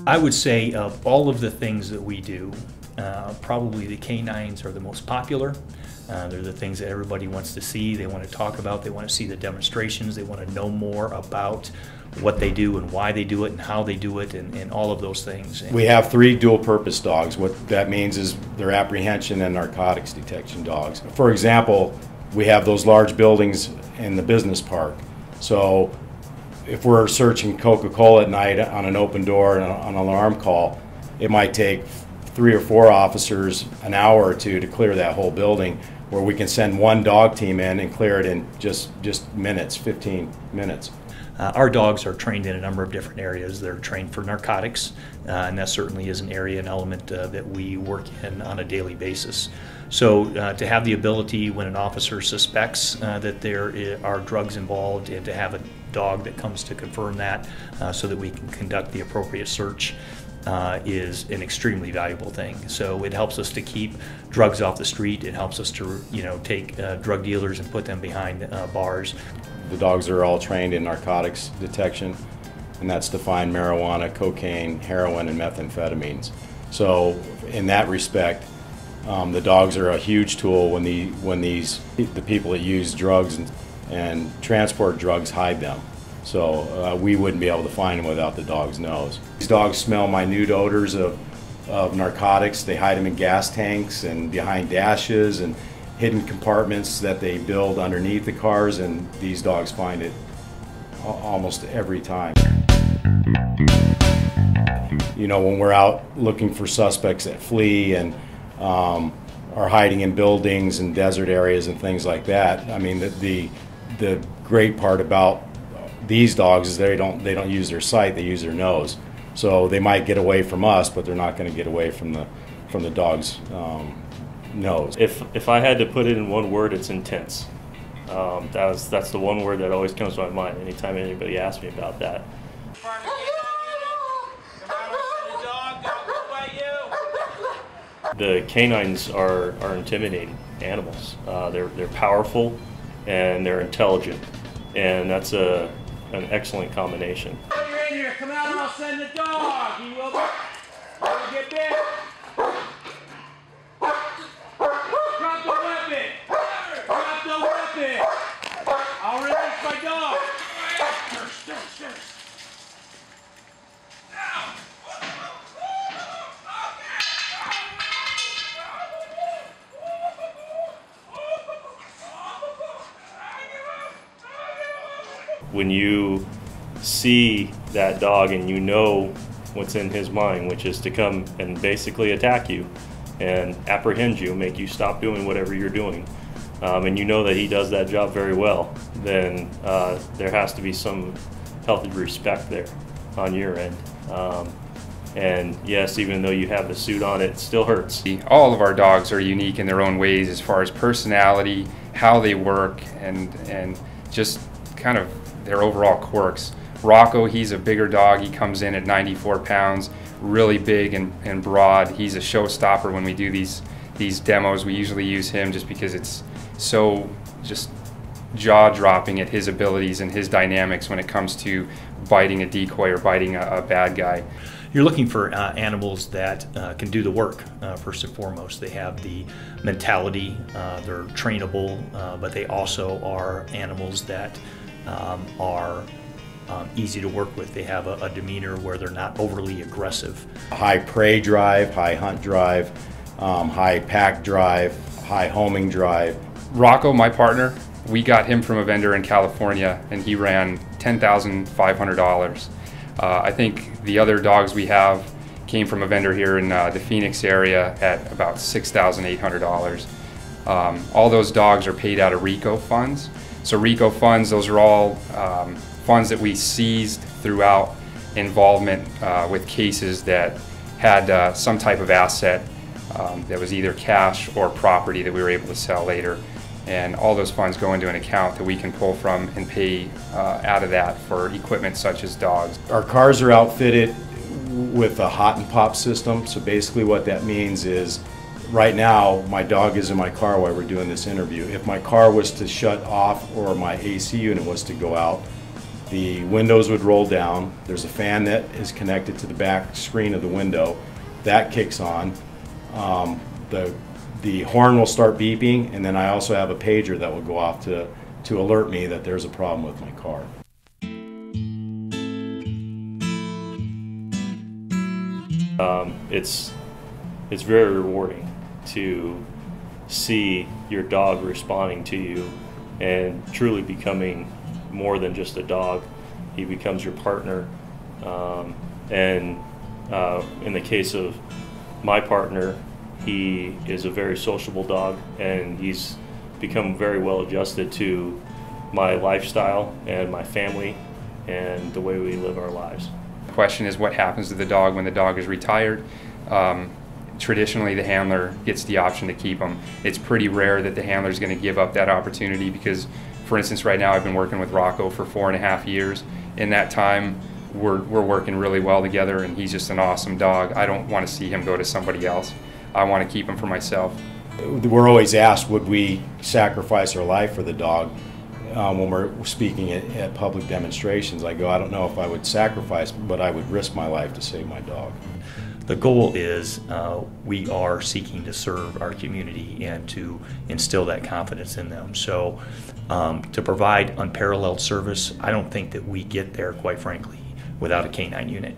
I would say of all of the things that we do, probably the K-9s are the most popular. They're the things that everybody wants to see, they want to talk about, they want to see the demonstrations, they want to know more about what they do and why they do it and how they do it and all of those things. We have 3 dual-purpose dogs. What that means is they're apprehension and narcotics detection dogs. For example, we have those large buildings in the business park. So if we're searching Coca-Cola at night on an open door and on an alarm call, it might take 3 or 4 officers an hour or 2 to clear that whole building, where we can send 1 dog team in and clear it in just minutes, 15 minutes. Our dogs are trained in a number of different areas. They're trained for narcotics, and that certainly is an area, an element that we work in on a daily basis. So to have the ability when an officer suspects that there are drugs involved, and to have a dog that comes to confirm that so that we can conduct the appropriate search is an extremely valuable thing. So it helps us to keep drugs off the street. It helps us to take drug dealers and put them behind bars. The dogs are all trained in narcotics detection, and that's to find marijuana, cocaine, heroin, and methamphetamines. So in that respect, the dogs are a huge tool when the people that use drugs and transport drugs hide them. So we wouldn't be able to find them without the dog's nose. These dogs smell minute odors of narcotics. They hide them in gas tanks and behind dashes and hidden compartments that they build underneath the cars, and these dogs find it almost every time. When we're out looking for suspects that flee and are hiding in buildings and desert areas and things like that, I mean, the great part about these dogs is they don't use their sight, they use their nose. So they might get away from us, but they're not going to get away from the dog's nose. If I had to put it in one word, it's intense. That's the one word that always comes to my mind anytime anybody asks me about that. The canines are intimidating animals. They're powerful and they're intelligent, and that's an excellent combination. You're in here. Come out and I'll send the dog. He will get bit. Drop the weapon. Drop the weapon. I'll release my dog. When you see that dog and you know what's in his mind, which is to come and basically attack you and apprehend you, make you stop doing whatever you're doing, and you know that he does that job very well, then there has to be some healthy respect there on your end. And yes, even though you have the suit on, it still hurts. All of our dogs are unique in their own ways as far as personality, how they work, and just kind of their overall quirks. Rocco, he's a bigger dog. He comes in at 94 pounds, really big and broad. He's a showstopper when we do these demos. We usually use him just because it's so just jaw-dropping at his abilities and his dynamics when it comes to biting a decoy or biting a bad guy. You're looking for animals that can do the work, first and foremost. They have the mentality, they're trainable, but they also are animals that are easy to work with. They have a demeanor where they're not overly aggressive. High prey drive, high hunt drive, high pack drive, high homing drive. Rocco, my partner, we got him from a vendor in California, and he ran $10,500. I think the other dogs we have came from a vendor here in the Phoenix area at about $6,800. All those dogs are paid out of RICO funds. So RICO funds, those are all funds that we seized throughout involvement with cases that had some type of asset that was either cash or property that we were able to sell later. And all those funds go into an account that we can pull from and pay out of that for equipment such as dogs. Our cars are outfitted with a hot and pop system. So basically what that means is, right now my dog is in my car while we're doing this interview. If my car was to shut off or my AC unit was to go out, the windows would roll down. There's a fan that is connected to the back screen of the window. That kicks on. The horn will start beeping, and then I also have a pager that will go off to alert me that there's a problem with my car. It's very rewarding to see your dog responding to you and truly becoming more than just a dog. He becomes your partner. In the case of my partner, he is a very sociable dog, and he's become very well adjusted to my lifestyle and my family and the way we live our lives. The question is, what happens to the dog when the dog is retired? Traditionally, the handler gets the option to keep him. It's pretty rare that the handler is going to give up that opportunity because, for instance, right now I've been working with Rocco for 4.5 years. In that time, we're working really well together, and he's just an awesome dog. I don't want to see him go to somebody else. I want to keep him for myself. We're always asked, would we sacrifice our life for the dog? When we're speaking at public demonstrations, I go, I don't know if I would sacrifice, but I would risk my life to save my dog. The goal is we are seeking to serve our community and to instill that confidence in them. So to provide unparalleled service, I don't think that we get there, quite frankly, without a K-9 unit.